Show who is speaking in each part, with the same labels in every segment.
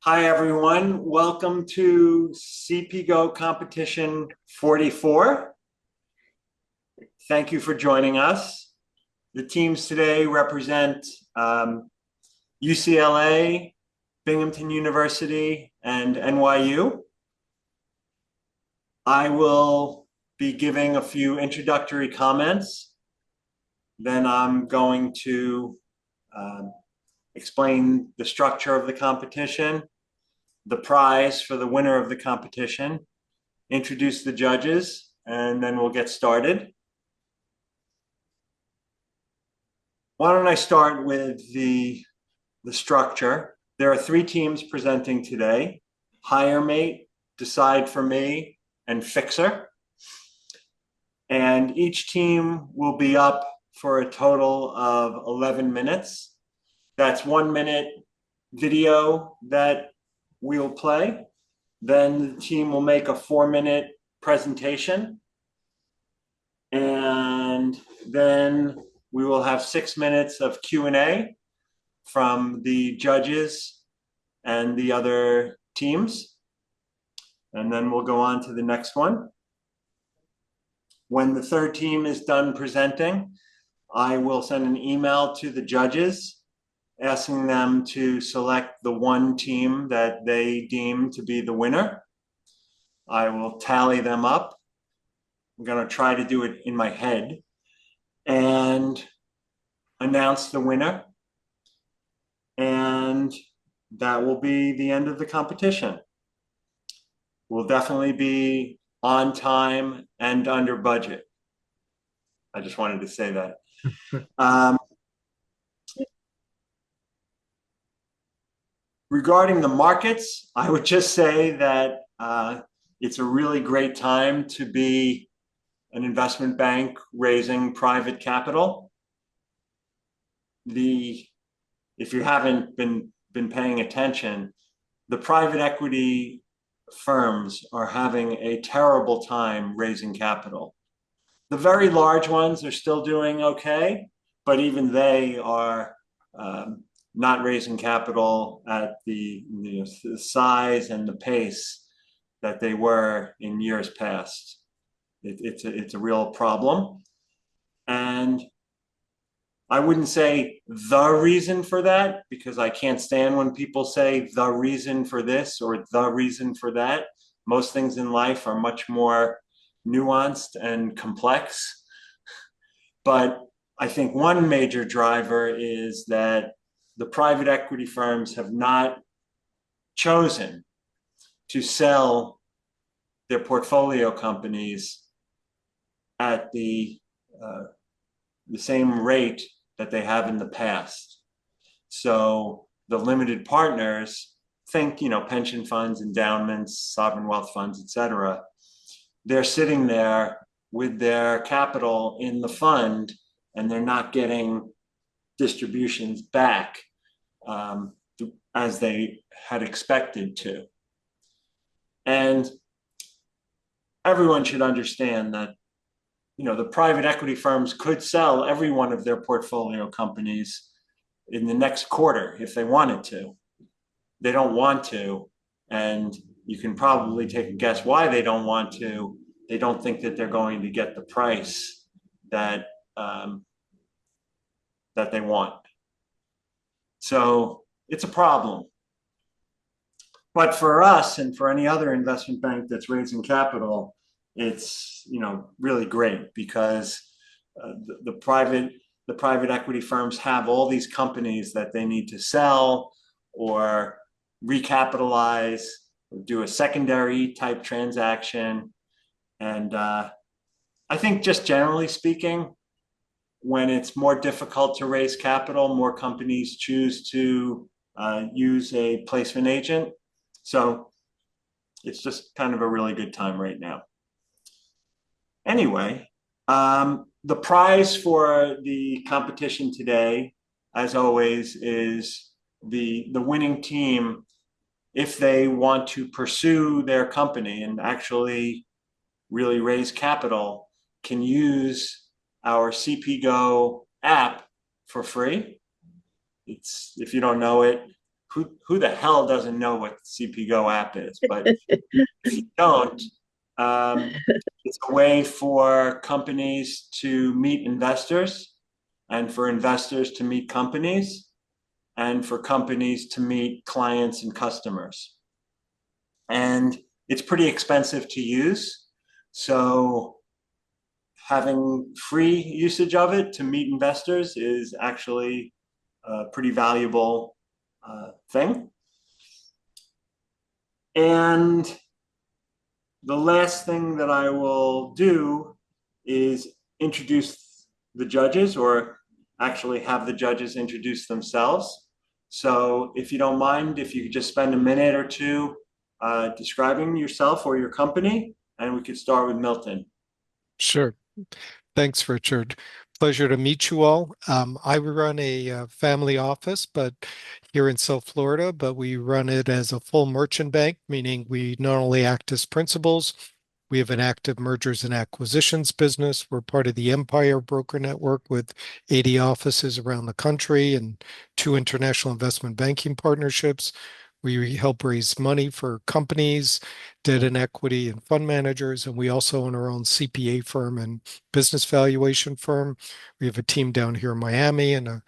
Speaker 1: Hi, everyone. Welcome to CPGO Competition 44. Thank you for joining us. The teams today represent UCLA, Binghamton University, and NYU. I will be giving a few introductory comments. Then I'm going to explain the structure of the competition, the prize for the winner of the competition, introduce the judges, and then we'll get started. Why don't I start with the structure? There are three teams presenting today: Hire Mate, Decide for Me, and Fixer. And each team will be up for a total of 11 minutes. That's 1 minute video that we'll play. Then the team will make a 4-minute presentation. And then we will have 6 minutes of Q&A from the judges and the other teams. And then we'll go on to the next one. When the third team is done presenting, I will send an email to the judges asking them to select the one team that they deem to be the winner. I will tally them up. I'm going to try to do it in my head and announce the winner. And that will be the end of the competition. We'll definitely be on time and under budget. I just wanted to say that. Regarding the markets, I would just say that it's a really great time to be an investment bank raising private capital. If you haven't been paying attention, the private equity firms are having a terrible time raising capital. The very large ones are still doing okay, but even they are not raising capital at the size and the pace that they were in years past. It's a real problem. And I wouldn't say the reason for that, because I can't stand when people say the reason for this or the reason for that. Most things in life are much more nuanced and complex. But I think one major driver is that the private equity firms have not chosen to sell their portfolio companies at the same rate that they have in the past. So the limited partners, think, pension funds, endowments, sovereign wealth funds, et cetera, they're sitting there with their capital in the fund and they're not getting distributions back as they had expected to. And everyone should understand that the private equity firms could sell every one of their portfolio companies in the next quarter if they wanted to. They don't want to, and you can probably take a guess why they don't want to. They don't think that they're going to get the price that they want. So it's a problem. But for us and for any other investment bank that's raising capital, it's really great because the private equity firms have all these companies that they need to sell or recapitalize or do a secondary type transaction. And I think just generally speaking, when it's more difficult to raise capital, more companies choose to use a placement agent. So it's just kind of a really good time right now. Anyway, the prize for the competition today, as always, is the winning team, if they want to pursue their company and actually really raise capital, can use our CPGO app for free. If you don't know it, who the hell doesn't know what the CPGO app is? But if you don't, um, it's a way for companies to meet investors and for investors to meet companies and for companies to meet clients and customers. And it's pretty expensive to use. So having free usage of it to meet investors is actually a pretty valuable thing. And the last thing that I will do is introduce the judges, or actually have the judges introduce themselves. So if you don't mind, if you could just spend a minute or two describing yourself or your company, and we could start with Milton.
Speaker 2: Sure. Thanks, Richard. Pleasure to meet you all. I run a family office, but here in South Florida, but we run it as a full merchant bank, meaning we not only act as principals, we have an active mergers and acquisitions business. We're part of the Empire Broker Network with 80 offices around the country and 2 international investment banking partnerships. We help raise money for companies, debt and equity, and fund managers. And we also own our own CPA firm and business valuation firm. We have a team down here in Miami, and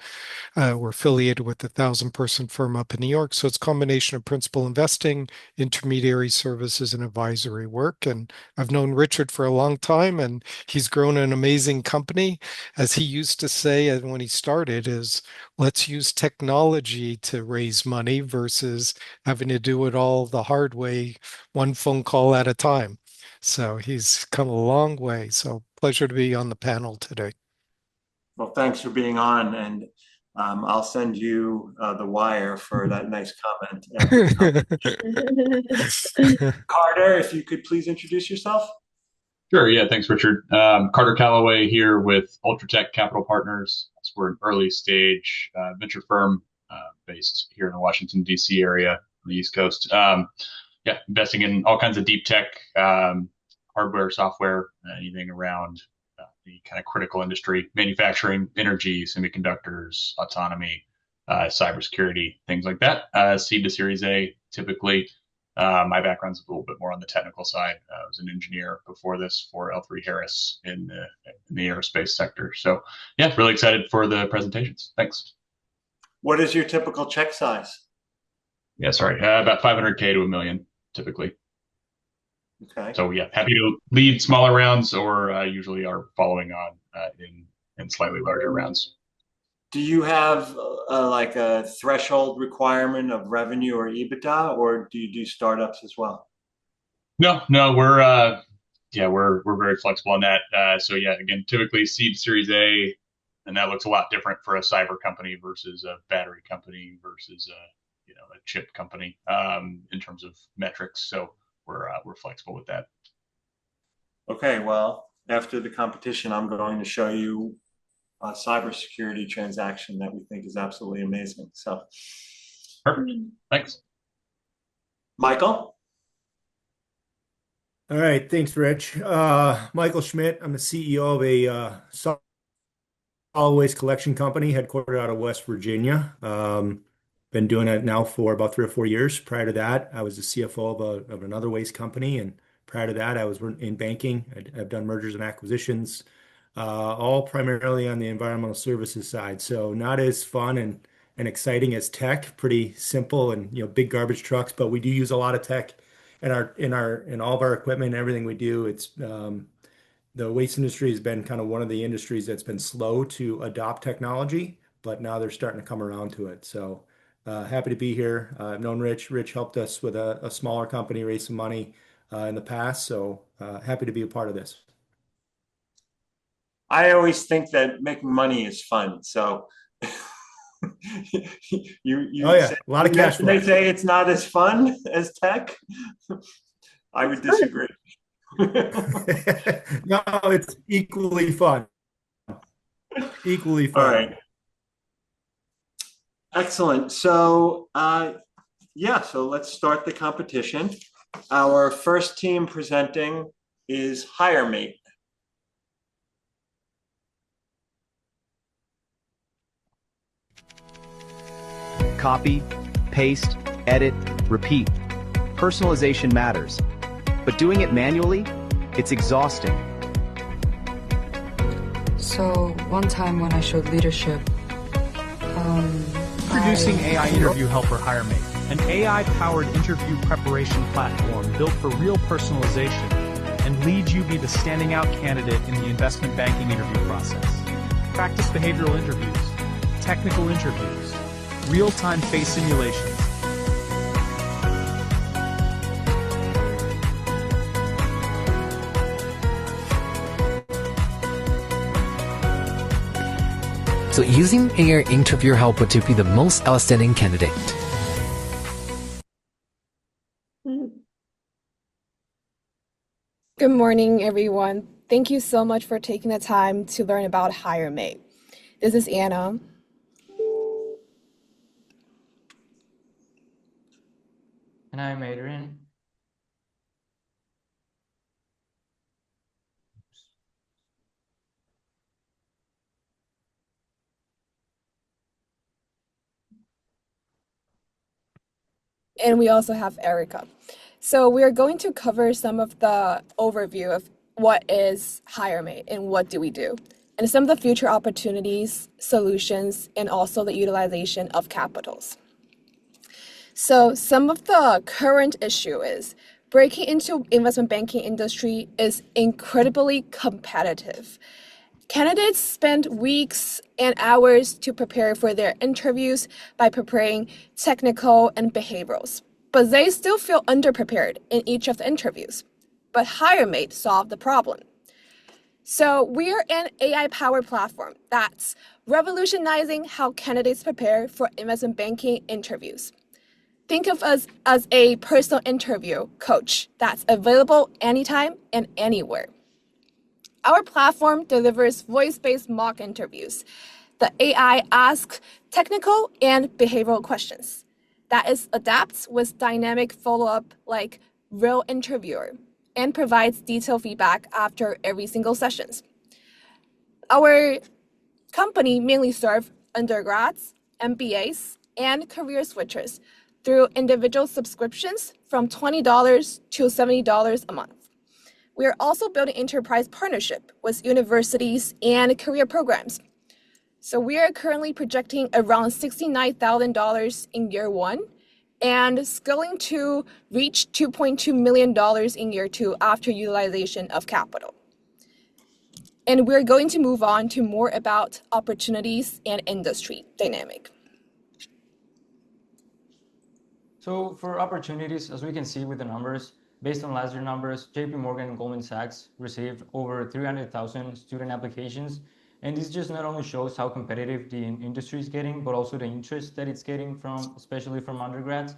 Speaker 2: we're affiliated with a 1,000-person firm up in New York. So it's a combination of principal investing, intermediary services, and advisory work. And I've known Richard for a long time, and he's grown an amazing company. As he used to say when he started, is let's use technology to raise money versus having to do it all the hard way, one phone call at a time. So he's come a long way. So pleasure to be on the panel today.
Speaker 1: Well, thanks for being on, and I'll send you the wire for that nice comment after the Carter, if you could please introduce yourself.
Speaker 3: Sure. Yeah. Thanks, Richard. Carter Calloway here with Ultratech Capital Partners. So we're an early stage venture firm based here in the Washington, D.C. area on the East Coast. Yeah, investing in all kinds of deep tech, hardware, software, anything around the kind of critical industry, manufacturing, energy, semiconductors, autonomy, cybersecurity, things like that. Seed to Series A, typically. My background's a little bit more on the technical side. I was an engineer before this for L3 Harris in the aerospace sector. So yeah, really excited for the presentations. Thanks.
Speaker 1: What is your typical check size?
Speaker 3: Yeah, sorry, about 500K to a million typically.
Speaker 1: Okay.
Speaker 3: So yeah, happy to lead smaller rounds or usually are following on in slightly larger rounds.
Speaker 1: Do you have like a threshold requirement of revenue or EBITDA, or do you do startups as well?
Speaker 3: No, we're very flexible on that. So yeah, again, typically seed Series A, and that looks a lot different for a cyber company versus a battery company versus a chip company in terms of metrics. So we're flexible with that.
Speaker 1: Okay, well, after the competition, I'm going to show you a cybersecurity transaction that we think is absolutely amazing. So,
Speaker 3: Perfect. Thanks.
Speaker 1: Michael.
Speaker 4: All right, thanks, Rich. Michael Schmidt. I'm the CEO of a solid waste collection company headquartered out of West Virginia. Been doing it now for about 3 or 4 years. Prior to that, I was the CFO of another waste company, and prior to that, I was in banking. I've done mergers and acquisitions, all primarily on the environmental services side. So not as fun and exciting as tech. Pretty simple and big garbage trucks, but we do use a lot of tech in all of our equipment and everything we do. It's the waste industry has been kind of one of the industries that's been slow to adopt technology, but now they're starting to come around to it. So happy to be here. I've known Rich. Rich helped us with a smaller company raise some money in the past. So happy to be a part of this.
Speaker 1: I always think that making money is fun. So
Speaker 4: Oh yeah, a lot of cash flow.
Speaker 1: They say it's not as fun as tech. I would disagree.
Speaker 4: No, it's equally fun. Equally fun.
Speaker 1: All right. Excellent. So so let's start the competition. Our first team presenting is HireMate.
Speaker 5: Copy, paste, edit, repeat. Personalization matters, but doing it manually, it's exhausting.
Speaker 6: So one time when I showed leadership,
Speaker 7: Introducing AI Interview Helper HireMate, an AI-powered interview preparation platform built for real personalization and leads you be the standing out candidate in the investment banking interview process. Practice behavioral interviews, technical interviews, real-time face simulations.
Speaker 8: So using AI Interview Helper to be the most outstanding candidate.
Speaker 9: Good morning, everyone. Thank you so much for taking the time to learn about HireMate. This is Anna.
Speaker 10: And I'm Adrian.
Speaker 9: And we also have Erica. So we are going to cover some of the overview of what is HireMate and what do we do, and some of the future opportunities, solutions, and also the utilization of capitals. So some of the current issue is breaking into investment banking industry is incredibly competitive. Candidates spend weeks and hours to prepare for their interviews by preparing technical and behaviorals, but they still feel underprepared in each of the interviews. But HireMate solved the problem. So we're an AI-powered platform that's revolutionizing how candidates prepare for investment banking interviews. Think of us as a personal interview coach that's available anytime and anywhere. Our platform delivers voice-based mock interviews. The AI asks technical and behavioral questions. That is adapts with dynamic follow-up like real interviewer and provides detailed feedback after every single sessions. Our company mainly serves undergrads, MBAs, and career switchers through individual subscriptions from $20 to $70 a month. We are also building enterprise partnership with universities and career programs. So we are currently projecting around $69,000 in year one and scaling to reach $2.2 million in year two after utilization of capital. And we're going to move on to more about opportunities and industry dynamic.
Speaker 10: So for opportunities, as we can see with the numbers, based on last year numbers, JP Morgan and Goldman Sachs received over 300,000 student applications. And this just not only shows how competitive the industry is getting, but also the interest that it's getting from, especially from undergrads.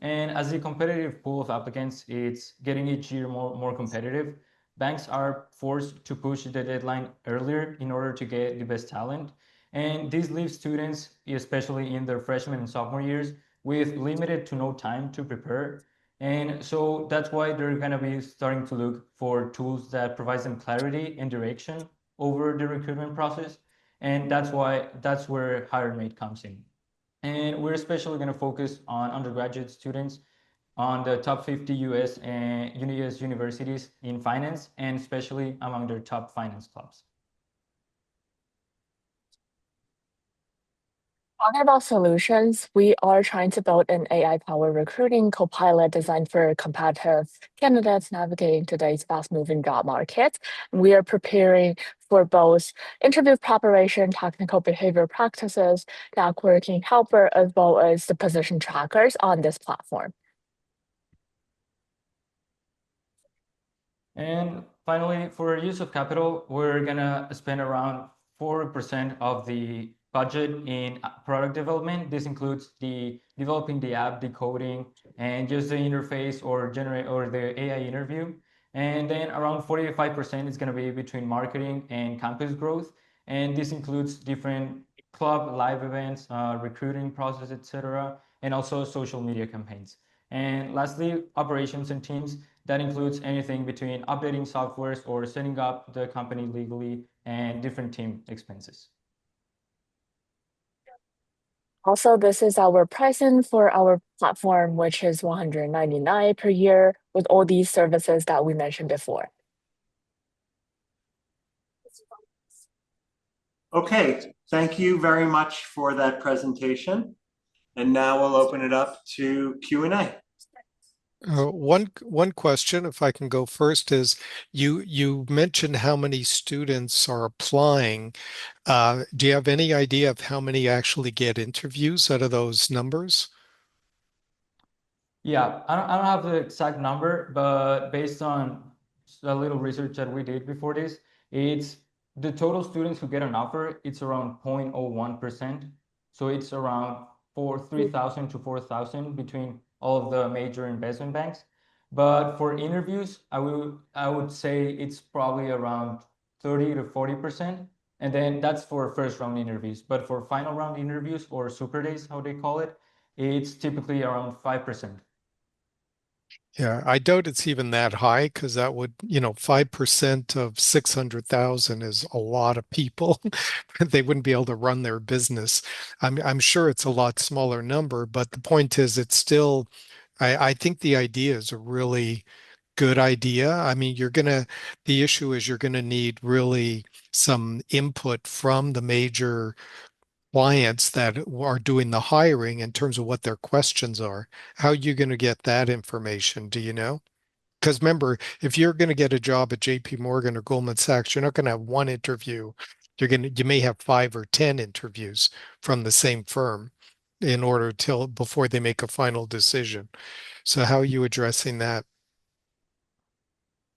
Speaker 10: And as the competitive pool of applicants, it's getting each year more competitive. Banks are forced to push the deadline earlier in order to get the best talent. And this leaves students, especially in their freshman and sophomore years, with limited to no time to prepare. And so that's why they're going to be starting to look for tools that provides them clarity and direction over the recruitment process. And that's where HireMate comes in. And we're especially going to focus on undergraduate students on the top 50 US and US universities in finance, and especially among their top finance clubs.
Speaker 11: Talking about solutions, we are trying to build an AI-powered recruiting copilot designed for competitive candidates navigating today's fast-moving job market. We are preparing for both interview preparation, technical behavior practices, networking helper, as well as the position trackers on this platform.
Speaker 10: And finally, for use of capital, we're gonna spend around 4% of the budget in product development. This includes the developing the app, the coding, and just the interface or the AI interview. And then around 45% is gonna be between marketing and campus growth. And this includes different club live events, recruiting process, etc., and also social media campaigns. And lastly, operations and teams. That includes anything between updating softwares or setting up the company legally and different team expenses.
Speaker 11: Also, this is our pricing for our platform, which is 199 per year with all these services that we mentioned before.
Speaker 1: Okay, thank you very much for that presentation. And now we'll open it up to Q&A.
Speaker 2: One question, if I can go first, is you mentioned how many students are applying. Do you have any idea of how many actually get interviews out of those numbers?
Speaker 10: Yeah, I don't have the exact number, but based on a little research that we did before this, it's the total students who get an offer, it's around 0.01%. So it's around 3,000 to 4,000 between all of the major investment banks. But for interviews, I would say it's probably around 30 to 40%. And then that's for first round interviews. But for final round interviews or super days, how they call it, it's typically around 5%.
Speaker 2: Yeah, I doubt it's even that high because that would, 5% of 600,000 is a lot of people. They wouldn't be able to run their business. I'm sure it's a lot smaller number, but the point is it's still, I think the idea is a really good idea. I mean, the issue is you're gonna need really some input from the major clients that are doing the hiring in terms of what their questions are. How are you going to get that information? Do you know? Because remember, if you're going to get a job at JP Morgan or Goldman Sachs, you're not going to have one interview. You may have 5 or 10 interviews from the same firm in order till before they make a final decision. So how are you addressing that?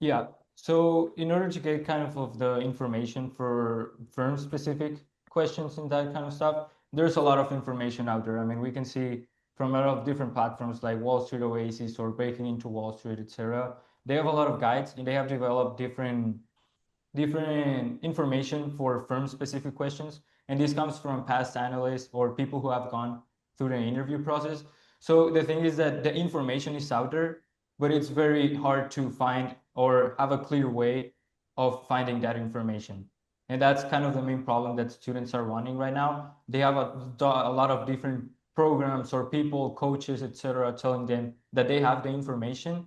Speaker 10: Yeah. So in order to get kind of the information for firm specific questions and that kind of stuff, there's a lot of information out there. I mean, we can see from a lot of different platforms like Wall Street Oasis or Breaking into Wall Street, etc. They have a lot of guides and they have developed different information for firm specific questions. And this comes from past analysts or people who have gone through the interview process. So the thing is that the information is out there, but it's very hard to find or have a clear way of finding that information. And that's kind of the main problem that students are running right now. They have a lot of different programs or people, coaches, etc., telling them that they have the information,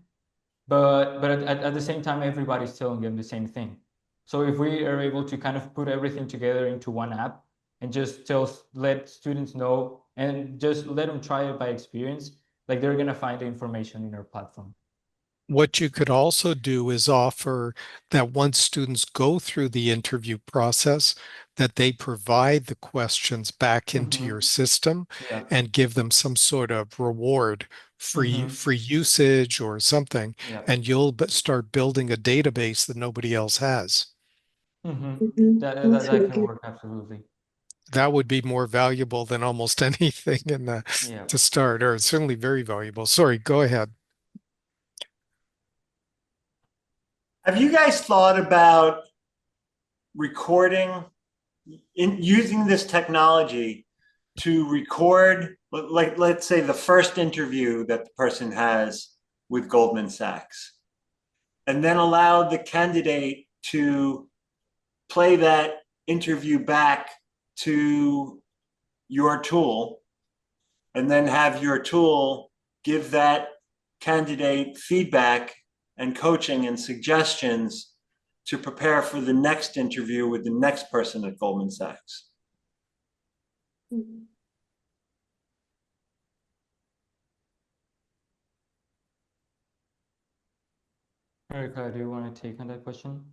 Speaker 10: but at the same time, everybody's telling them the same thing. So if we are able to kind of put everything together into one app and just let students know and just let them try it by experience, like they're gonna find the information in our platform.
Speaker 2: What you could also do is offer that once students go through the interview process, that they provide the questions back into your system
Speaker 10: Yeah.
Speaker 2: and give them some sort of reward, free
Speaker 10: Mhm.
Speaker 2: free usage or something,
Speaker 10: Yeah.
Speaker 2: and you'll start building a database that nobody else has.
Speaker 10: That can work absolutely.
Speaker 2: That would be more valuable than almost anything
Speaker 10: Yeah.
Speaker 2: to start, or certainly very valuable. Sorry, go ahead.
Speaker 1: Have you guys thought about recording, using this technology to record, like, let's say the first interview that the person has with Goldman Sachs, and then allow the candidate to play that interview back to your tool, and then have your tool give that candidate feedback and coaching and suggestions to prepare for the next interview with the next person at Goldman Sachs?
Speaker 10: Erica, do you want to take on that question?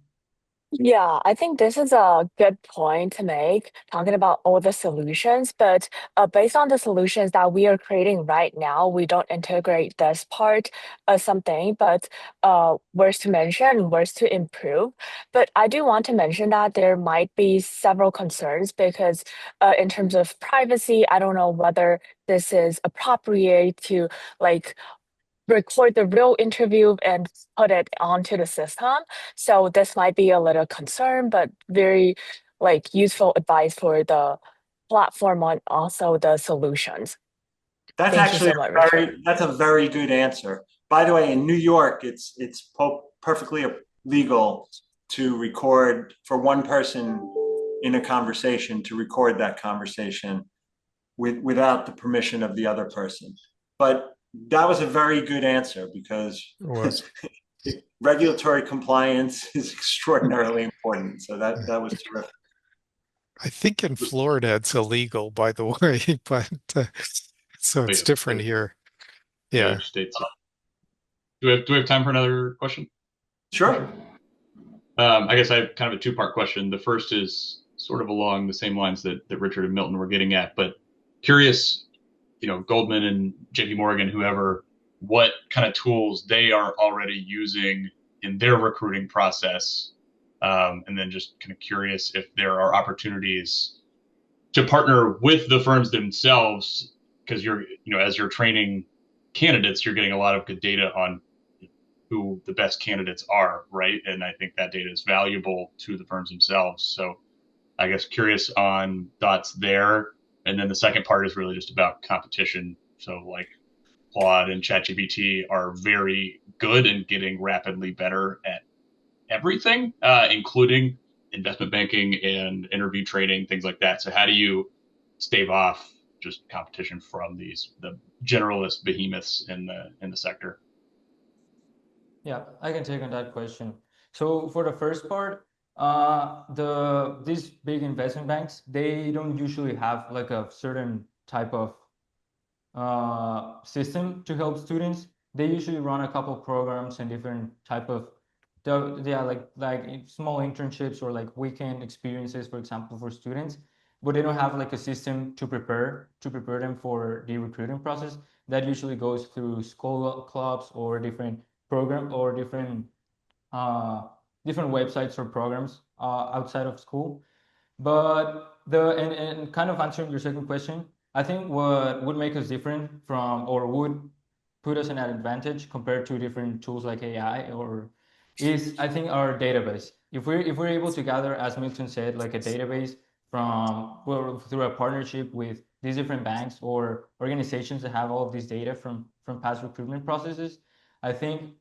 Speaker 11: Yeah, I think this is a good point to make, talking about all the solutions. But based on the solutions that we are creating right now, we don't integrate this part as something, but words to mention, words to improve. But I do want to mention that there might be several concerns because in terms of privacy, I don't know whether this is appropriate to like record the real interview and put it onto the system. So this might be a little concern, but very like useful advice for the platform on also the solutions.
Speaker 1: That's
Speaker 11: Thank you
Speaker 1: actually
Speaker 11: so much, Richard.
Speaker 1: that's a very good answer. By the way, in New York, it's perfectly legal to record for one person in a conversation, to record that conversation without the permission of the other person. But that was a very good answer because
Speaker 2: It was.
Speaker 1: regulatory compliance is extraordinarily important. So that was terrific.
Speaker 2: I think in Florida it's illegal, by the way, but so it's different here.
Speaker 3: Yeah,
Speaker 2: Yeah.
Speaker 3: each state's. Do we have time for another question?
Speaker 1: Sure.
Speaker 3: I guess I have kind of a two-part question. The first is sort of along the same lines that Richard and Milton were getting at, but curious, Goldman and JP Morgan, whoever, what kind of tools they are already using in their recruiting process. And then just kind of curious if there are opportunities to partner with the firms themselves, because as you're training candidates, you're getting a lot of good data on who the best candidates are, right? And I think that data is valuable to the firms themselves. So I guess curious on thoughts there. And then the second part is really just about competition. So like Claude and ChatGPT are very good and getting rapidly better at everything, including investment banking and interview training, things like that. So how do you stave off just competition from the generalist behemoths in the sector?
Speaker 10: Yeah, I can take on that question. So for the first part, these big investment banks, they don't usually have like a certain type of system to help students. They usually run a couple programs and different type of yeah, like small internships or like weekend experiences, for example, for students, but they don't have like a system to prepare them for the recruiting process. That usually goes through school clubs or different program or uh, different websites or programs outside of school. But and kind of answering your second question, I think what would make us different from or would put us in an advantage compared to different tools like AI or is I think our database. If we're able to gather, as Milton said, like a database from well, through a partnership with these different banks or organizations that have all of this data from past recruitment processes, I think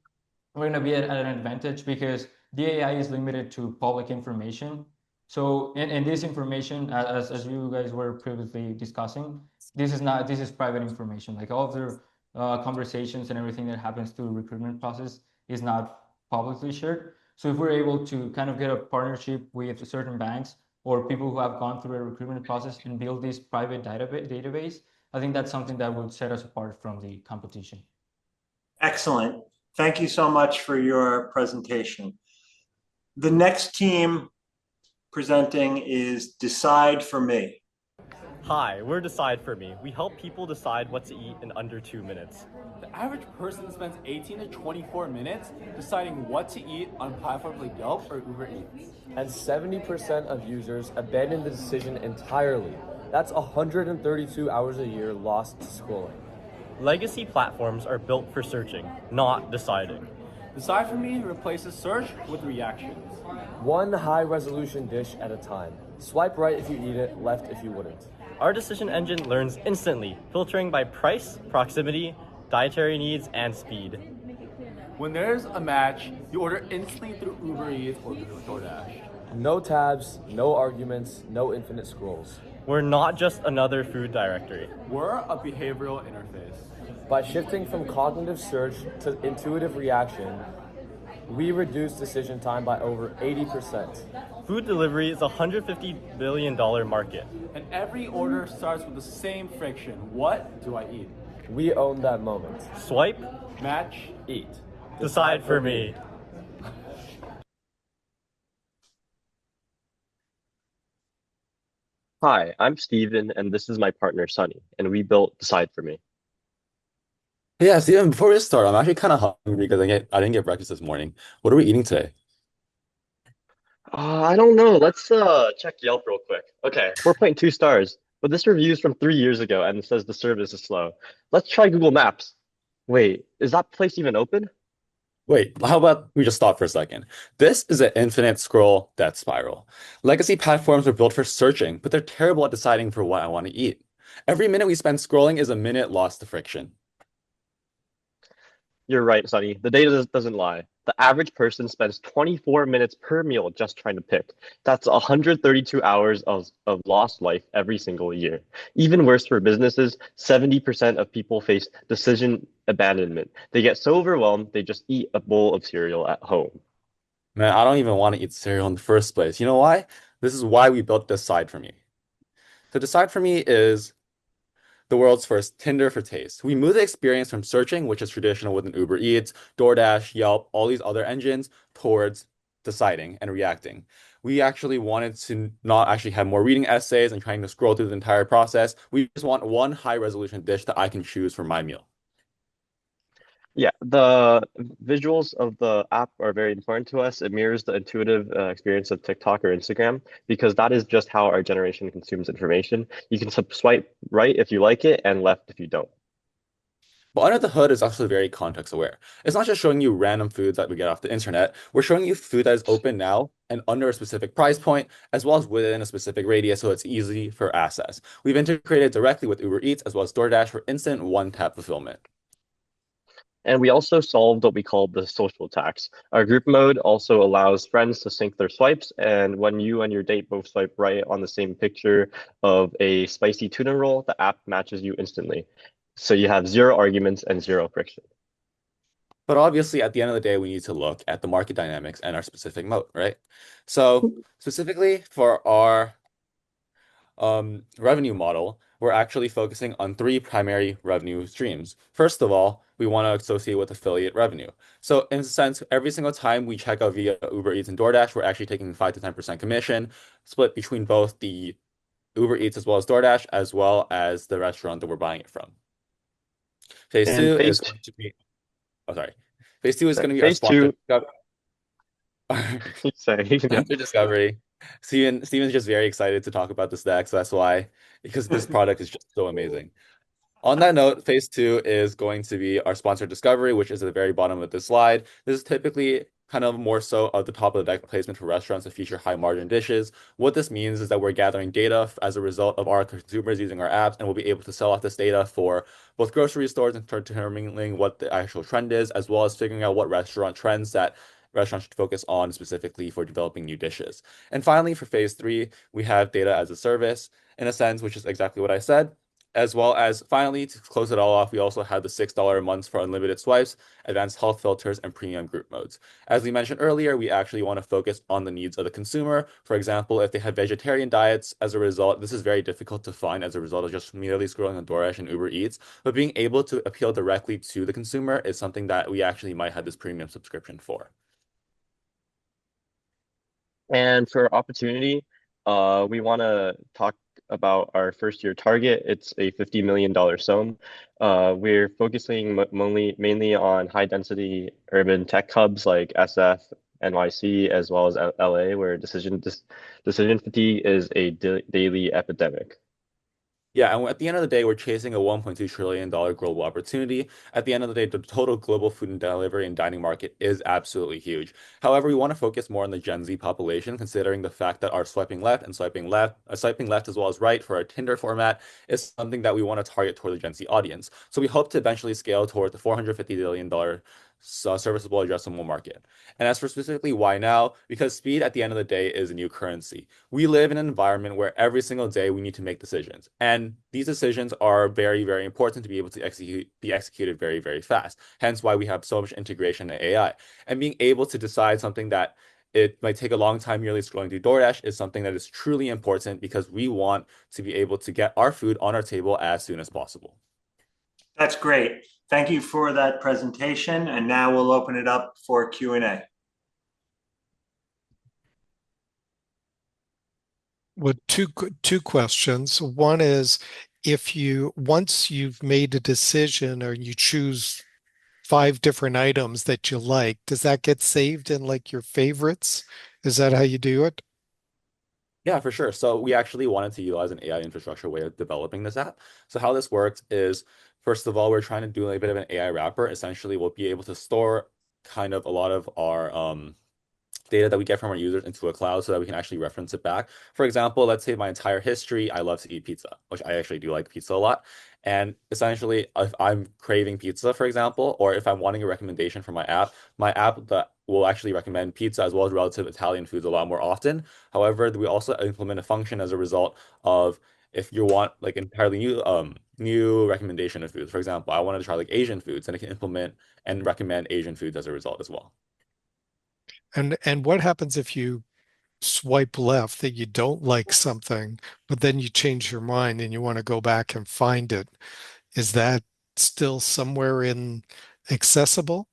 Speaker 10: we're going to be at an advantage because the AI is limited to public information. So, and this information, as you guys were previously discussing, this is private information. Like all of the conversations and everything that happens through the recruitment process is not publicly shared. So if we're able to kind of get a partnership with certain banks or people who have gone through a recruitment process and build this private database, I think that's something that would set us apart from the competition.
Speaker 1: Excellent. Thank you so much for your presentation. The next team presenting is Decide for Me.
Speaker 12: Hi, we're Decide for Me. We help people decide what to eat in under 2 minutes.
Speaker 13: The average person spends 18 to 24 minutes deciding what to eat on platforms like Yelp or Uber Eats.
Speaker 14: And 70% of users abandon the decision entirely. That's 132 hours a year lost to scrolling.
Speaker 12: Legacy platforms are built for searching, not deciding.
Speaker 13: Decide for Me replaces search with reactions.
Speaker 14: One high-resolution dish at a time. Swipe right if you eat it, left if you wouldn't.
Speaker 12: Our decision engine learns instantly, filtering by price, proximity, dietary needs, and speed.
Speaker 13: When there's a match, you order instantly through Uber Eats or DoorDash.
Speaker 14: No tabs, no arguments, no infinite scrolls.
Speaker 12: We're not just another food directory.
Speaker 13: We're a behavioral interface.
Speaker 14: By shifting from cognitive search to intuitive reaction, we reduce decision time by over 80%.
Speaker 12: Food delivery is a $150 billion market.
Speaker 13: And every order starts with the same friction. What do I eat?
Speaker 14: We own that moment.
Speaker 12: Swipe,
Speaker 13: match,
Speaker 14: eat.
Speaker 12: Decide for me.
Speaker 15: Hi, I'm Steven, and this is my partner, Sunny, and we built Decide for Me.
Speaker 16: Yeah, Steven, before we start, I'm actually kind of hungry because I didn't get breakfast this morning. What are we eating today?
Speaker 15: I don't know. Let's check Yelp real quick. Okay, 4.2 stars, but this review is from 3 years ago and it says the service is slow. Let's try Google Maps. Wait, is that place even open?
Speaker 16: Wait, how about we just stop for a second? This is an infinite scroll death spiral. Legacy platforms were built for searching, but they're terrible at deciding for what I want to eat. Every minute we spend scrolling is a minute lost to friction.
Speaker 15: You're right, Sunny. The data doesn't lie. The average person spends 24 minutes per meal just trying to pick. That's 132 hours of lost life every single year. Even worse for businesses, 70% of people face decision abandonment. They get so overwhelmed, they just eat a bowl of cereal at home.
Speaker 16: Man, I don't even want to eat cereal in the first place. You know why? This is why we built Decide for Me. So Decide for Me is the world's first Tinder for taste. We moved the experience from searching, which is traditional within Uber Eats, DoorDash, Yelp, all these other engines, towards deciding and reacting. We actually wanted to not actually have more reading essays and trying to scroll through the entire process. We just want one high resolution dish that I can choose for my meal.
Speaker 15: Yeah, the visuals of the app are very important to us. It mirrors the intuitive experience of TikTok or Instagram because that is just how our generation consumes information. You can swipe right if you like it and left if you don't.
Speaker 16: But under the hood is also very context aware. It's not just showing you random foods that we get off the internet. We're showing you food that is open now and under a specific price point, as well as within a specific radius, so it's easy for access. We've integrated directly with Uber Eats as well as DoorDash for instant one-tap fulfillment.
Speaker 15: And we also solved what we call the social tax. Our group mode also allows friends to sync their swipes, and when you and your date both swipe right on the same picture of a spicy tuna roll, the app matches you instantly. So you have zero arguments and zero friction.
Speaker 16: But obviously, at the end of the day, we need to look at the market dynamics and our specific moat, right? So specifically for our revenue model, we're actually focusing on three primary revenue streams. First of all, we want to associate with affiliate revenue. So in a sense, every single time we check out via Uber Eats and DoorDash, we're actually taking 5 to 10% commission, split between both the Uber Eats as well as DoorDash, as well as the restaurant that we're buying it from. Phase
Speaker 15: And
Speaker 16: two
Speaker 15: phase
Speaker 16: is
Speaker 15: two,
Speaker 16: going to be, oh, sorry. Phase two is going to be our
Speaker 15: phase two,
Speaker 16: sponsored
Speaker 15: sorry, yeah.
Speaker 16: sponsored discovery. Steven's just very excited to talk about this next, so that's why, because this product is just so amazing. On that note, phase two is going to be our sponsored discovery, which is at the very bottom of this slide. This is typically kind of more so at the top of the deck placement for restaurants to feature high margin dishes. What this means is that we're gathering data as a result of our consumers using our apps, and we'll be able to sell off this data for both grocery stores and start determining what the actual trend is, as well as figuring out what restaurant trends that restaurants should focus on specifically for developing new dishes. And finally, for phase three, we have data as a service in a sense, which is exactly what I said. As well as finally, to close it all off, we also have the $6 a month for unlimited swipes, advanced health filters, and premium group modes. As we mentioned earlier, we actually want to focus on the needs of the consumer. For example, if they have vegetarian diets, as a result, this is very difficult to find as a result of just merely scrolling on DoorDash and Uber Eats. But being able to appeal directly to the consumer is something that we actually might have this premium subscription for.
Speaker 15: And for opportunity, we want to talk about our first year target. It's a $50 million zone. We're focusing mainly on high density urban tech hubs like SF, NYC, as well as LA, where decision fatigue is a daily epidemic.
Speaker 16: Yeah, and at the end of the day, we're chasing a $1.2 trillion global opportunity. At the end of the day, the total global food and delivery and dining market is absolutely huge. However, we want to focus more on the Gen Z population, considering the fact that our swiping left as well as right for our Tinder format is something that we want to target toward the Gen Z audience. So we hope to eventually scale toward the $450 billion serviceable addressable market. And as for specifically why now, because speed at the end of the day is a new currency. We live in an environment where every single day we need to make decisions. And these decisions are very, very important to be able to be executed very, very fast. Hence why we have so much integration in AI. And being able to decide something that it might take a long time merely scrolling through DoorDash is something that is truly important because we want to be able to get our food on our table as soon as possible.
Speaker 1: That's great. Thank you for that presentation. And now we'll open it up for Q&A.
Speaker 2: Well, two questions. One is, once you've made a decision or you choose 5 different items that you like, does that get saved in like your favorites? Is that how you do it?
Speaker 16: Yeah, for sure. So we actually wanted to utilize an AI infrastructure way of developing this app. So how this works is, first of all, we're trying to do a bit of an AI wrapper. Essentially, we'll be able to store kind of a lot of our data that we get from our users into a cloud so that we can actually reference it back. For example, let's say my entire history, I love to eat pizza, which I actually do like pizza a lot. And essentially, if I'm craving pizza, for example, or if I'm wanting a recommendation from my app that will actually recommend pizza as well as relative Italian foods a lot more often. However, we also implement a function as a result of if you want like entirely new recommendation of foods. For example, I wanted to try like Asian foods, and it can implement and recommend Asian foods as a result as well.
Speaker 2: And what happens if you swipe left that you don't like something, but then you change your mind and you want to go back and find it? Is that still somewhere in accessible?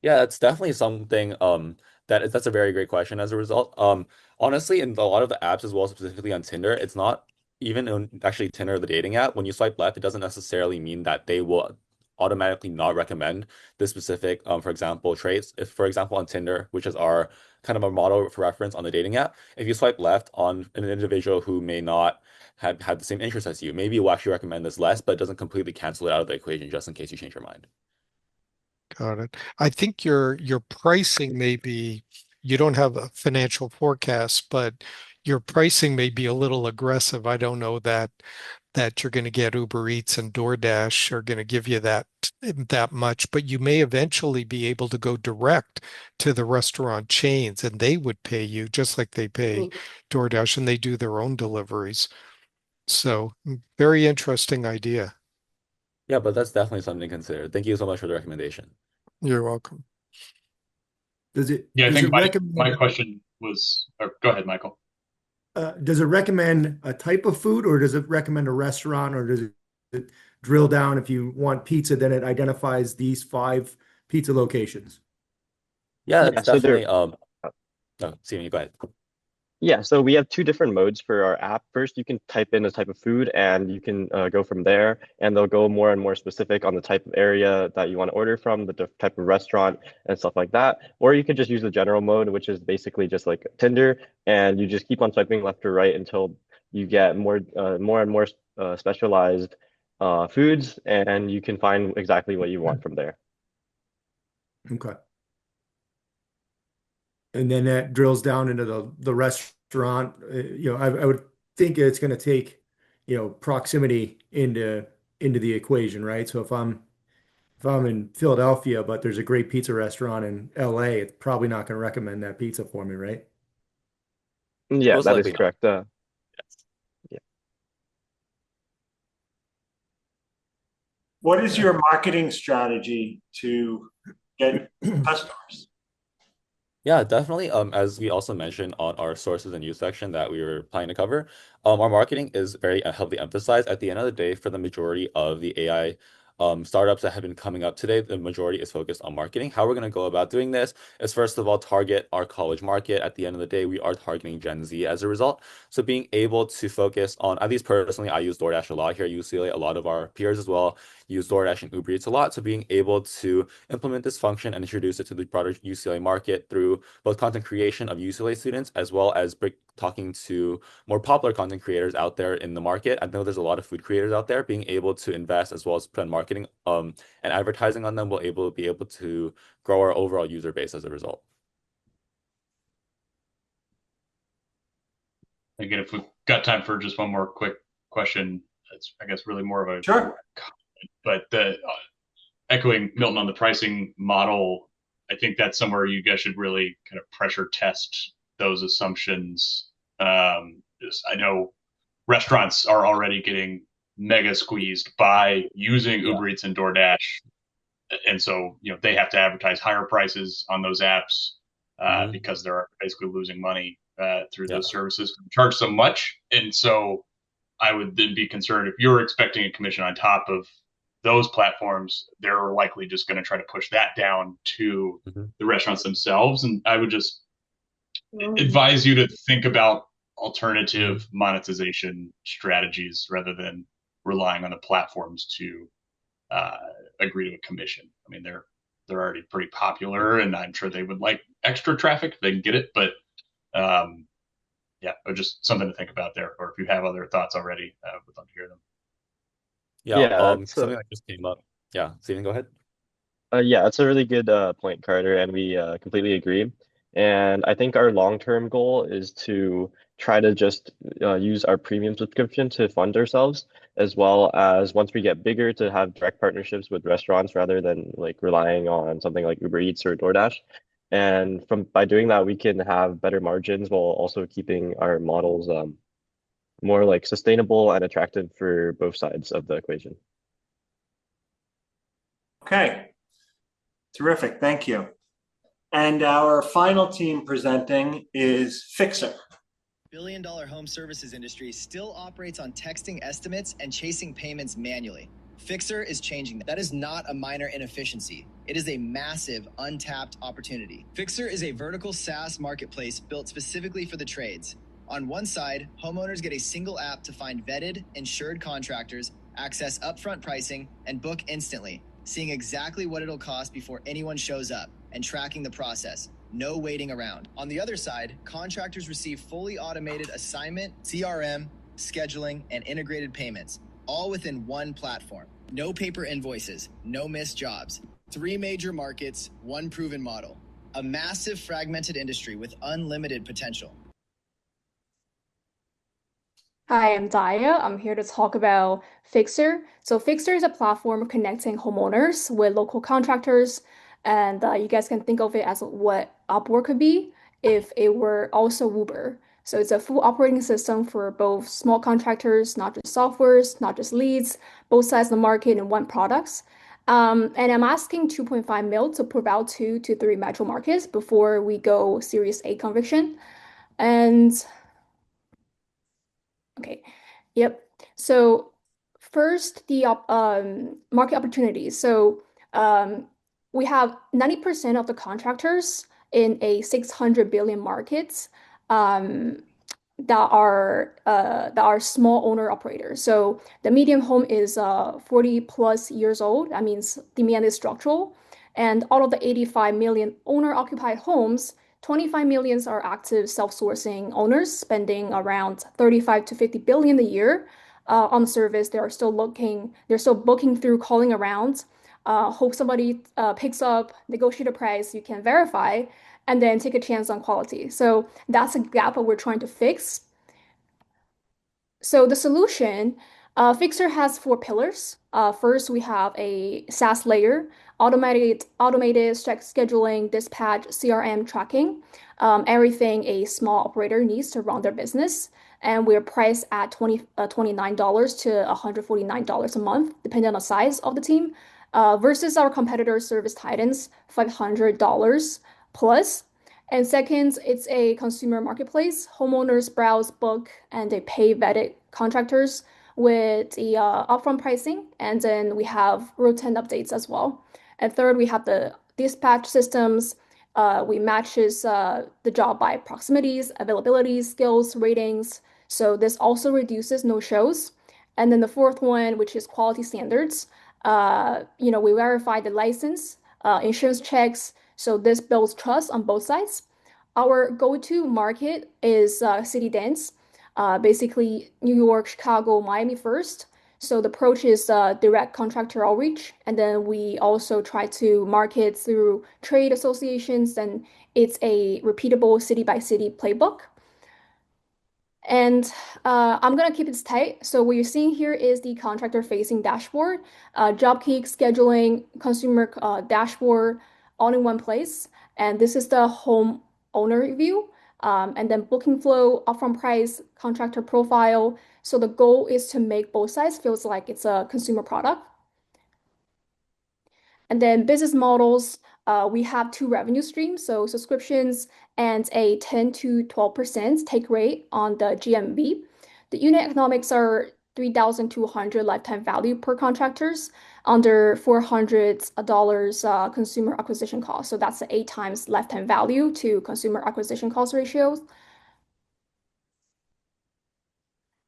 Speaker 16: Yeah, that's definitely something that's a very great question as a result. Honestly, in a lot of the apps as well, specifically on Tinder, it's not even on actually Tinder, the dating app, when you swipe left, it doesn't necessarily mean that they will automatically not recommend the specific for example, traits. If for example on Tinder, which is our kind of a model for reference on the dating app, if you swipe left on an individual who may not have had the same interest as you, maybe it will actually recommend this less, but it doesn't completely cancel it out of the equation just in case you change your mind.
Speaker 2: Got it. I think your pricing may be, you don't have a financial forecast, but your pricing may be a little aggressive. I don't know that you're going to get Uber Eats and DoorDash are going to give you that much, but you may eventually be able to go direct to the restaurant chains and they would pay you just like they pay DoorDash and they do their own deliveries. So, very interesting idea.
Speaker 16: Yeah, but that's definitely something to consider. Thank you so much for the recommendation.
Speaker 2: You're welcome.
Speaker 3: Yeah, I
Speaker 4: does
Speaker 3: think
Speaker 4: it
Speaker 3: my
Speaker 4: recommend
Speaker 3: question was, or go ahead, Michael.
Speaker 4: does it recommend a type of food, or does it recommend a restaurant, or does it drill down if you want pizza, then it identifies these 5 pizza locations?
Speaker 16: Yeah,
Speaker 15: Yeah,
Speaker 16: that's
Speaker 15: so there
Speaker 16: definitely no, see me, go ahead.
Speaker 15: Yeah, so we have 2 different modes for our app. First, you can type in a type of food and you can go from there, and they'll go more and more specific on the type of area that you want to order from, the type of restaurant and stuff like that. Or you could just use the general mode, which is basically just like Tinder, and you just keep on swiping left or right until you get more and more specialized foods, and you can find exactly what you want from there.
Speaker 4: Okay. And then that drills down into the restaurant. I would think it's going to take, proximity into the equation, right? So if I'm in Philadelphia, but there's a great pizza restaurant in LA, it's probably not going to recommend that pizza for me, right?
Speaker 15: Yeah,
Speaker 16: Most
Speaker 15: that is
Speaker 16: likely not.
Speaker 15: correct. Yeah.
Speaker 1: What is your marketing strategy to get customers?
Speaker 16: Yeah, definitely. As we also mentioned on our sources and news section that we were planning to cover, our marketing is very heavily emphasized. At the end of the day, for the majority of the AI startups that have been coming up today, the majority is focused on marketing. How we're going to go about doing this is first of all, target our college market. At the end of the day, we are targeting Gen Z as a result. So being able to focus on, at least personally, I use DoorDash a lot here at UCLA. A lot of our peers as well use DoorDash and Uber Eats a lot. So being able to implement this function and introduce it to the broader UCLA market through both content creation of UCLA students as well as talking to more popular content creators out there in the market. I know there's a lot of food creators out there. Being able to invest as well as put on marketing and advertising on them will be able to grow our overall user base as a result.
Speaker 3: Again, if we've got time for just one more quick question, it's I guess really more of a
Speaker 1: Sure.
Speaker 3: But echoing Milton on the pricing model, I think that's somewhere you guys should really kind of pressure test those assumptions. I know restaurants are already getting mega squeezed by using Uber Eats and DoorDash, and so they have to advertise higher prices on those apps because they're basically losing money through those services, charge so much, and so I would then be concerned if you're expecting a commission on top of those platforms, they're likely just going to try to push that down to the restaurants themselves. And I would just advise you to think about alternative monetization strategies rather than relying on the platforms to agree to a commission. I mean, they're already pretty popular, and I'm sure they would like extra traffic if they can get it. But yeah, just something to think about there. Or if you have other thoughts already, would love to hear them.
Speaker 16: Yeah, something that just came up. Yeah, Steven, go ahead.
Speaker 15: Yeah, that's a really good point, Carter, and we completely agree. And I think our long-term goal is to try to just use our premium subscription to fund ourselves, as well as once we get bigger to have direct partnerships with restaurants rather than like relying on something like Uber Eats or DoorDash. And by doing that, we can have better margins while also keeping our models more like sustainable and attractive for both sides of the equation.
Speaker 1: Okay, terrific. Thank you. And our final team presenting is Fixer.
Speaker 17: Billion-dollar home services industry still operates on texting estimates and chasing payments manually. Fixer is changing that. That is not a minor inefficiency. It is a massive, untapped opportunity. Fixer is a vertical SaaS marketplace built specifically for the trades. On one side, homeowners get a single app to find vetted, insured contractors, access upfront pricing, and book instantly, seeing exactly what it'll cost before anyone shows up, and tracking the process. No waiting around. On the other side, contractors receive fully automated assignment, CRM, scheduling, and integrated payments, all within one platform. No paper invoices, no missed jobs. 3 major markets, 1 proven model. A massive fragmented industry with unlimited potential.
Speaker 18: Hi, I'm Daya. I'm here to talk about Fixer. So Fixer is a platform connecting homeowners with local contractors, and you guys can think of it as what Upwork could be if it were also Uber. So it's a full operating system for both small contractors, not just softwares, not just leads, both sides of the market in one products. And I'm asking 2.5 mil to prove out 2 to 3 metro markets before we go Series A conviction. And okay. Yep. So first, the market opportunities. So we have 90% of the contractors in a 600 billion markets that are small owner operators. So the median home is 40 plus years old. That means demand is structural. And out of the 85 million owner occupied homes, 25 millions are active self-sourcing owners spending around 35 to 50 billion a year on the service. They're still booking through calling around, hope somebody picks up, negotiate a price you can verify, and then take a chance on quality. So that's a gap that we're trying to fix. So the solution, Fixer has 4 pillars. First, we have a SaaS layer, automated scheduling, dispatch, CRM tracking, everything a small operator needs to run their business. And we're priced at $29 to $149 a month, depending on the size of the team, versus our competitor Service Titans, $500 plus. And second, it's a consumer marketplace. Homeowners browse, book, and they pay vetted contractors with the upfront pricing. And then we have routine updates as well. And third, we have the dispatch systems. We matches the job by proximities, availability, skills, ratings. So this also reduces no-shows. And then the fourth one, which is quality standards. We verify the license, insurance checks. So this builds trust on both sides. Our go-to market is city dance, basically New York, Chicago, Miami first. So the approach is direct contractor outreach, and then we also try to market through trade associations, and it's a repeatable city-by-city playbook. And I'm gonna keep it tight. So what you're seeing here is the contractor-facing dashboard, job key scheduling, consumer dashboard, all in one place. And this is the home owner view, and then booking flow, upfront price, contractor profile. So the goal is to make both sides feels like it's a consumer product. And then business models, we have 2 revenue streams, so subscriptions and a 10 to 12% take rate on the GMV. The unit economics are 3,200 lifetime value per contractors, under $400 consumer acquisition cost. So that's the 8 times lifetime value to consumer acquisition cost ratios.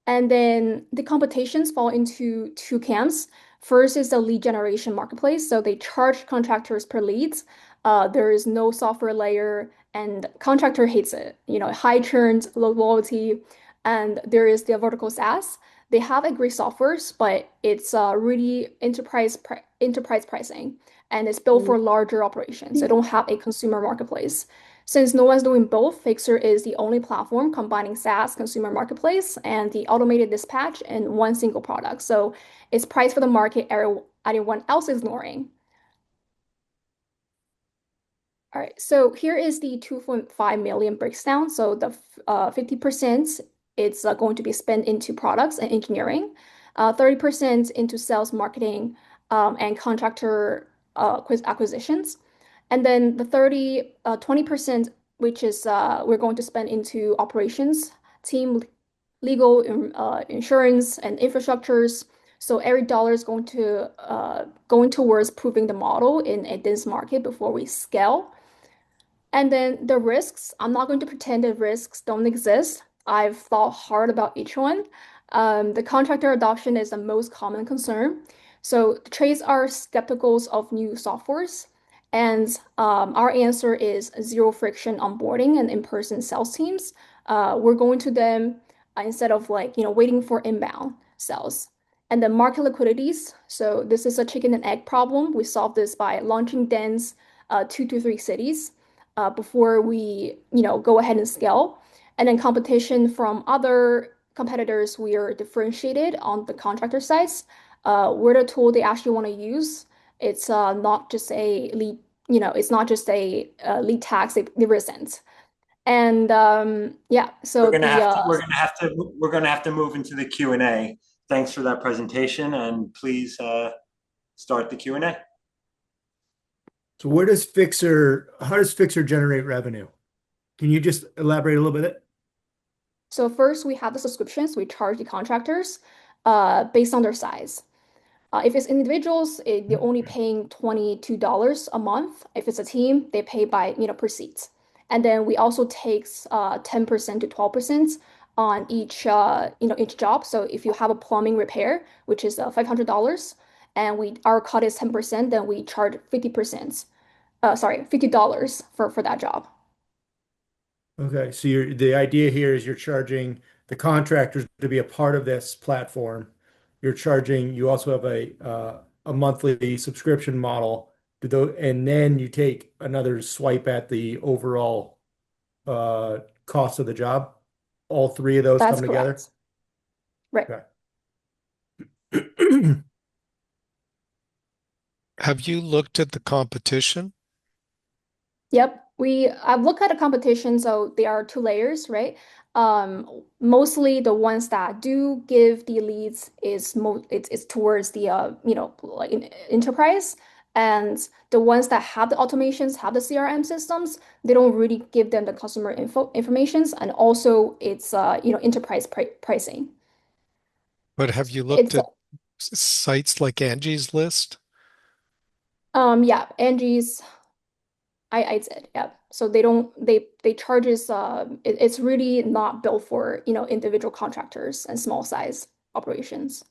Speaker 18: And then the competitions fall into 2 camps. First is the lead generation marketplace. So they charge contractors per leads. There is no software layer, and contractor hates it. High churns, low loyalty, and there is the vertical SaaS. They have a great softwares, but it's really enterprise pricing, and it's built for larger operations. They don't have a consumer marketplace. Since no one's doing both, Fixer is the only platform combining SaaS, consumer marketplace, and the automated dispatch in one single product. So it's priced for the market anyone else is ignoring. All right, so here is the 2.5 million breakdown. So the 50% it's going to be spent into products and engineering, 30% into sales, marketing, and contractor acquisitions. And then the 20%, which is we're going to spend into operations, team, legal, insurance, and infrastructures. So every dollar is going towards proving the model in a dense market before we scale. And then the risks, I'm not going to pretend the risks don't exist. I've thought hard about each one. The contractor adoption is the most common concern. So the trades are skeptical of new softwares. And our answer is zero friction onboarding and in-person sales teams. We're going to them instead of waiting for inbound sales. And then market liquidities. So this is a chicken and egg problem. We solve this by launching dense 2 to 3 cities before we, go ahead and scale. And then competition from other competitors, we are differentiated on the contractor sides. We're the tool they actually want to use. It's not just a lead, it's not just a lead tax they resent. And yeah, so
Speaker 1: we're gonna have to move into the Q&A. Thanks for that presentation, and please start the Q&A.
Speaker 4: So how does Fixer generate revenue? Can you just elaborate a little bit?
Speaker 18: So first we have the subscriptions. We charge the contractors based on their size. If it's individuals, they're only paying $22 a month. If it's a team, they pay by per seat. And then we also take 10% to 12% on each each job. So if you have a plumbing repair, which is $500, and our cut is 10%, then we charge 50%. $50 for that job.
Speaker 4: Okay, so the idea here is you're charging the contractors to be a part of this platform. You also have a monthly subscription model and then you take another swipe at the overall cost of the job. All three of those
Speaker 18: That's
Speaker 4: come
Speaker 18: correct.
Speaker 4: together?
Speaker 18: Right.
Speaker 4: Okay.
Speaker 2: Have you looked at the competition?
Speaker 18: Yep. I've looked at the competition, so there are 2 layers, right? Mostly the ones that do give the leads it's towards the enterprise, and the ones that have the automations, have the CRM systems, they don't really give them the customer informations, and also it's enterprise pricing.
Speaker 2: But have you looked at sites like Angie's List?
Speaker 18: Yeah, Angie's. I did, yeah. So they charges it's really not built for individual contractors and small size operations.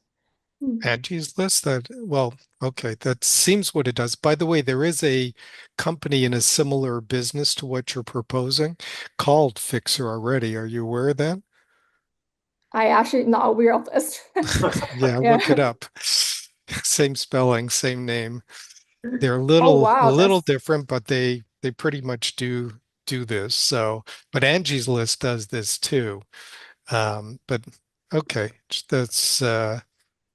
Speaker 2: Angie's List? Okay, that seems what it does. By the way, there is a company in a similar business to what you're proposing called Fixer already. Are you aware of that?
Speaker 18: I actually not aware of this.
Speaker 2: Yeah, look it up. Same spelling, same name. They're a
Speaker 18: Oh wow,
Speaker 2: little different, but they pretty much do this. So, but Angie's List does this too. But okay, that's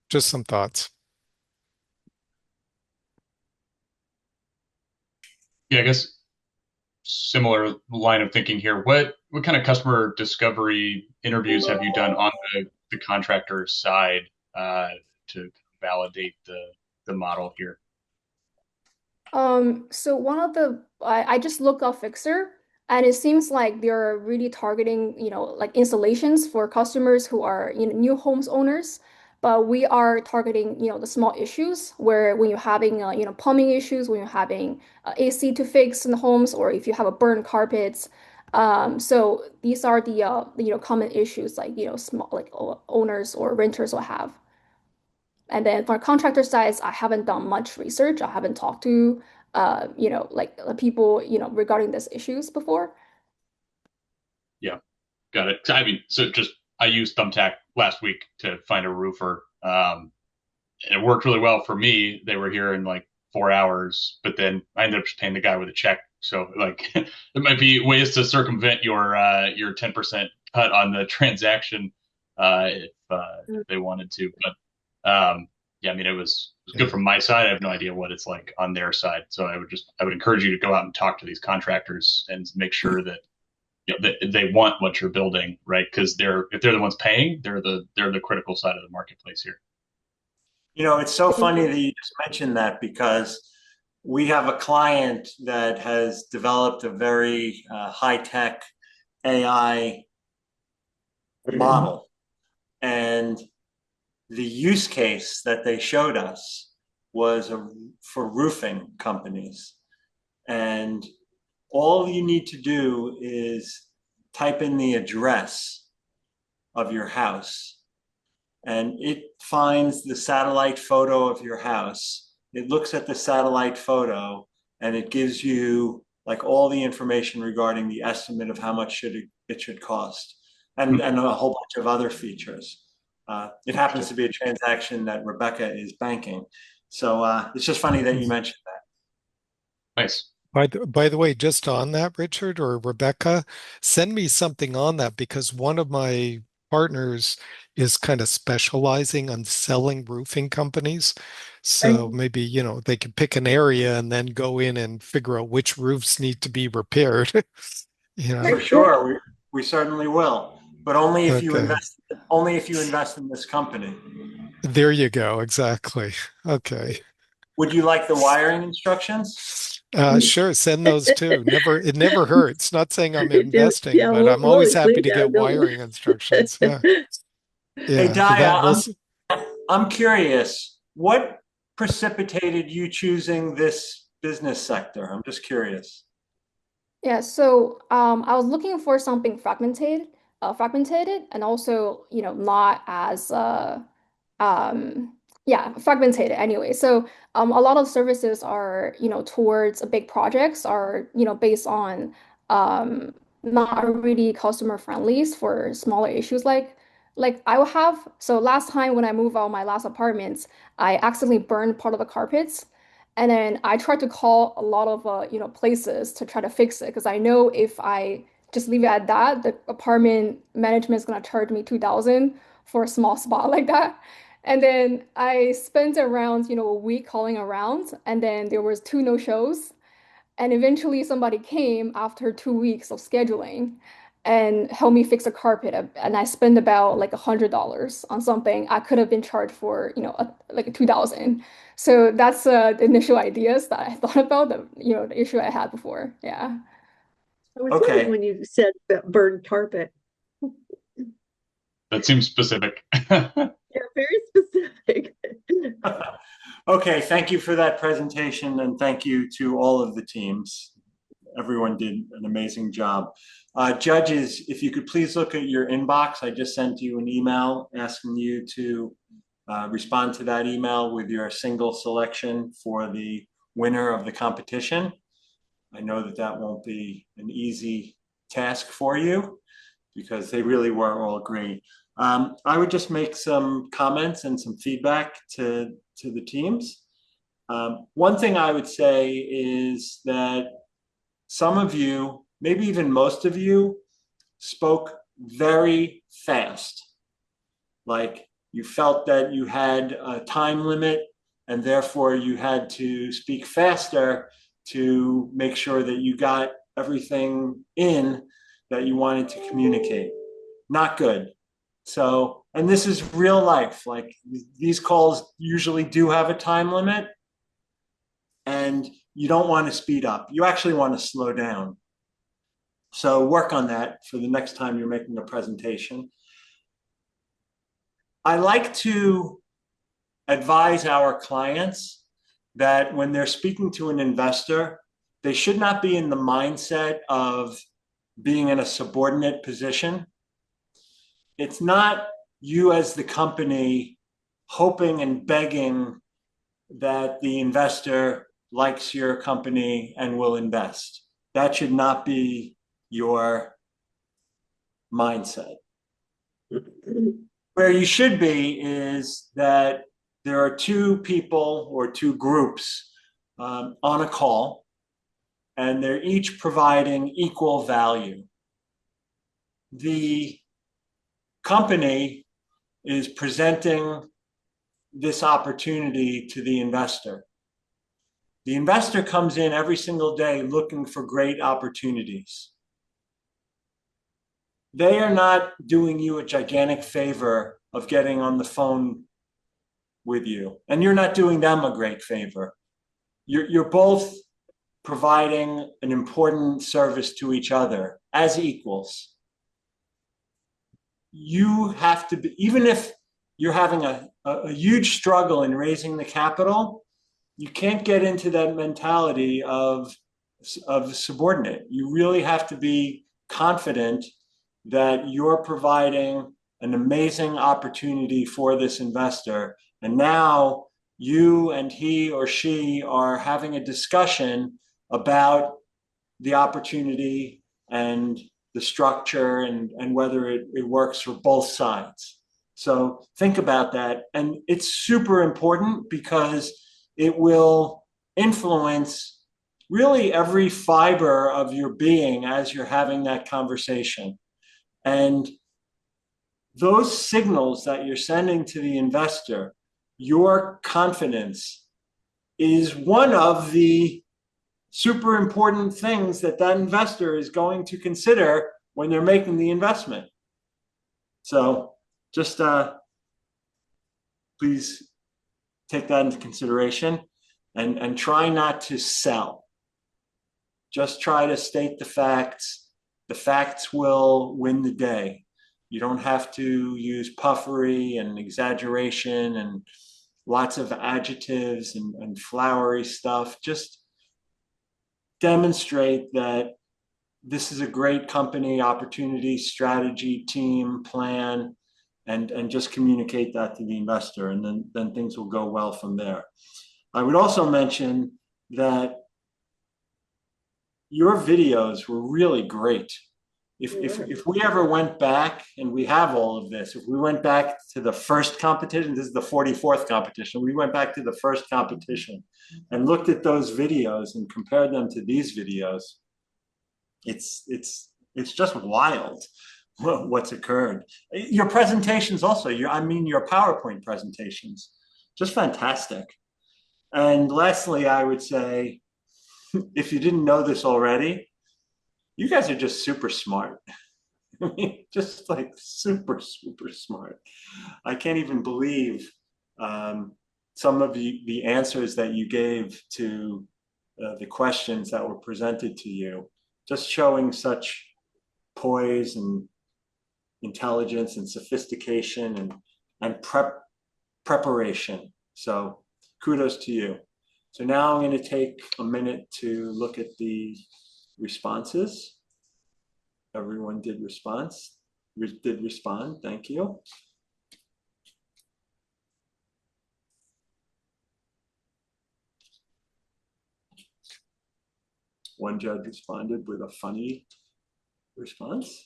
Speaker 2: just some thoughts.
Speaker 3: Yeah, I guess similar line of thinking here. What kind of customer discovery interviews have you done on the contractor side to validate the model here?
Speaker 18: So one of I just looked up Fixer, and it seems like they're really targeting, like installations for customers who are, new homes owners. But we are targeting, the small issues where when you're having, plumbing issues, when you're having AC to fix in the homes, or if you have a burned carpets. So these are the common issues like, small like owners or renters will have. And then for contractor sides, I haven't done much research. I haven't talked to, people, regarding these issues before.
Speaker 3: Yeah, got it. I mean, I used Thumbtack last week to find a roofer. And it worked really well for me. They were here in like 4 hours, but then I ended up just paying the guy with a check So like there might be ways to circumvent your 10% cut on the transaction if they wanted to. But yeah, I mean it was good from my side. I have no idea what it's like on their side. So I would encourage you to go out and talk to these contractors and make sure that they want what you're building, right? Because if they're the ones paying, they're the critical side of the marketplace here.
Speaker 1: It's so funny that you just mentioned that because we have a client that has developed a very high-tech AI model. And the use case that they showed us was for roofing companies. And all you need to do is type in the address of your house, and it finds the satellite photo of your house. It looks at the satellite photo, and it gives you like all the information regarding the estimate of how much it should cost, and a whole bunch of other features. It happens to be a transaction that Rebecca is banking. So it's just funny that you mentioned that.
Speaker 3: Nice.
Speaker 2: By the way, just on that, Richard or Rebecca, send me something on that because one of my partners is kind of specializing on selling roofing companies. So maybe, they can pick an area and then go in and figure out which roofs need to be repaired.
Speaker 1: For sure, we certainly will, but only if you
Speaker 2: Okay.
Speaker 1: invest in this company.
Speaker 2: There you go. Exactly. Okay.
Speaker 1: Would you like the wiring instructions?
Speaker 2: Sure, send those too. It never hurts. Not saying I'm investing,
Speaker 19: Yeah,
Speaker 2: but I'm
Speaker 19: we'll
Speaker 2: always happy
Speaker 19: include
Speaker 2: to get
Speaker 19: that.
Speaker 2: wiring instructions. Yeah.
Speaker 1: Hey,
Speaker 2: Yeah.
Speaker 1: I'm curious, what precipitated you choosing this business sector? I'm just curious.
Speaker 18: Yeah, so I was looking for something fragmented, and also, not as yeah, fragmented anyway. So a lot of services are, towards big projects are, based on not really customer friendly for smaller issues like I will have. So last time when I moved out my last apartments, I accidentally burned part of the carpets. And then I tried to call a lot of places to try to fix it because I know if I just leave it at that, the apartment management is gonna charge me 2,000 for a small spot like that. And then I spent around, a week calling around, and then there was two no-shows. And eventually somebody came after 2 weeks of scheduling and helped me fix a carpet. And I spent about like $100 on something I could have been charged for, like 2,000. So that's the initial ideas that I thought about the issue I had before. Yeah.
Speaker 19: I was wondering when you said burned carpet.
Speaker 3: That seems specific.
Speaker 19: Yeah, very specific.
Speaker 1: Okay, thank you for that presentation, and thank you to all of the teams. Everyone did an amazing job. Judges, if you could please look at your inbox. I just sent you an email asking you to respond to that email with your single selection for the winner of the competition. I know that won't be an easy task for you because they really were all great. I would just make some comments and some feedback to the teams. One thing I would say is that some of you, maybe even most of you, spoke very fast. Like you felt that you had a time limit and therefore you had to speak faster to make sure that you got everything in that you wanted to communicate. Not good. So, and this is real life. Like these calls usually do have a time limit and you don't want to speed up. You actually want to slow down. So work on that for the next time you're making a presentation. I like to advise our clients that when they're speaking to an investor, they should not be in the mindset of being in a subordinate position. It's not you as the company hoping and begging that the investor likes your company and will invest. That should not be your mindset. Where you should be is that there are two people or two groups on a call, and they're each providing equal value. The company is presenting this opportunity to the investor. The investor comes in every single day looking for great opportunities. They are not doing you a gigantic favor of getting on the phone with you, and you're not doing them a great favor. You're both providing an important service to each other as equals. You have to be, even if you're having a huge struggle in raising the capital, you can't get into that mentality of subordinate. You really have to be confident that you're providing an amazing opportunity for this investor. And now you and he or she are having a discussion about the opportunity and the structure and whether it works for both sides. So think about that. And it's super important because it will influence really every fiber of your being as you're having that conversation. And those signals that you're sending to the investor, your confidence, is one of the super important things that investor is going to consider when they're making the investment. So just please take that into consideration and try not to sell. Just try to state the facts. The facts will win the day. You don't have to use puffery and exaggeration and lots of adjectives and flowery stuff. Just demonstrate that this is a great company, opportunity, strategy, team, plan, and just communicate that to the investor, and then things will go well from there. I would also mention that your videos were really great. If we ever went back, and we have all of this, if we went back to the first competition, this is the 44th competition, we went back to the first competition and looked at those videos and compared them to these videos, it's just wild what's occurred. Your presentations also, your PowerPoint presentations, just fantastic. And lastly, I would say, if you didn't know this already, you guys are just super smart. I mean, just like super, super smart. I can't even believe some of the answers that you gave to the questions that were presented to you, just showing such poise and intelligence and sophistication and preparation. So kudos to you. So now I'm going to take a minute to look at the responses. Everyone did respond. Thank you. One judge responded with a funny response.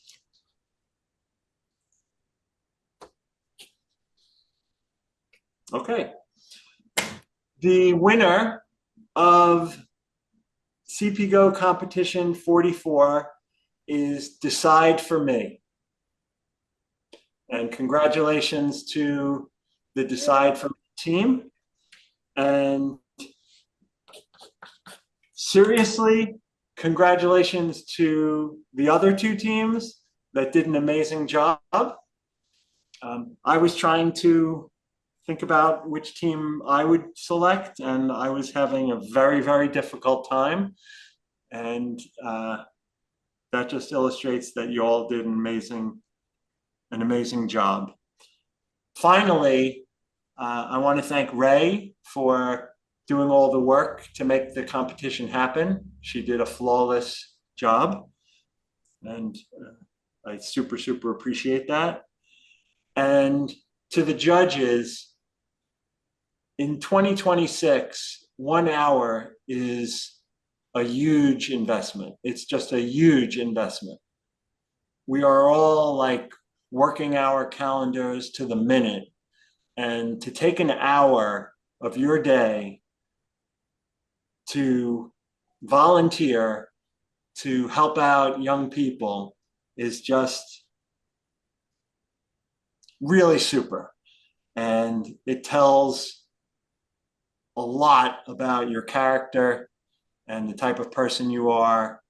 Speaker 1: Okay. The winner of CPGO Competition 44 is Decide for Me. And congratulations to the Decide for Me team. And seriously, congratulations to the other two teams that did an amazing job. I was trying to think about which team I would select, and I was having a very, very difficult time. And that just illustrates that you all did an amazing job. Finally, I want to thank Ray for doing all the work to make the competition happen. She did a flawless job, and I super, super appreciate that. And to the judges, in 2026, 1 hour is a huge investment. It's just a huge investment. We are all like working our calendars to the minute, and to take an hour of your day to volunteer to help out young people is just really super. And it tells a lot about your character and the type of person you are.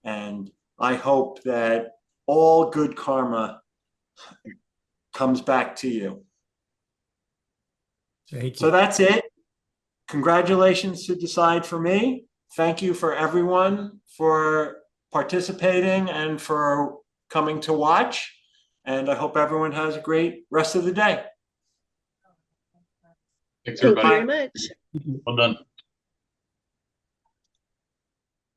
Speaker 1: And I hope that all good karma comes back to you.
Speaker 4: Thank you.
Speaker 1: So that's it. Congratulations to Decide for Me. Thank you for everyone for participating and for coming to watch. And I hope everyone has a great rest of the day.
Speaker 3: Thanks,
Speaker 19: Thank you
Speaker 3: everybody.
Speaker 19: very much.
Speaker 3: Well done.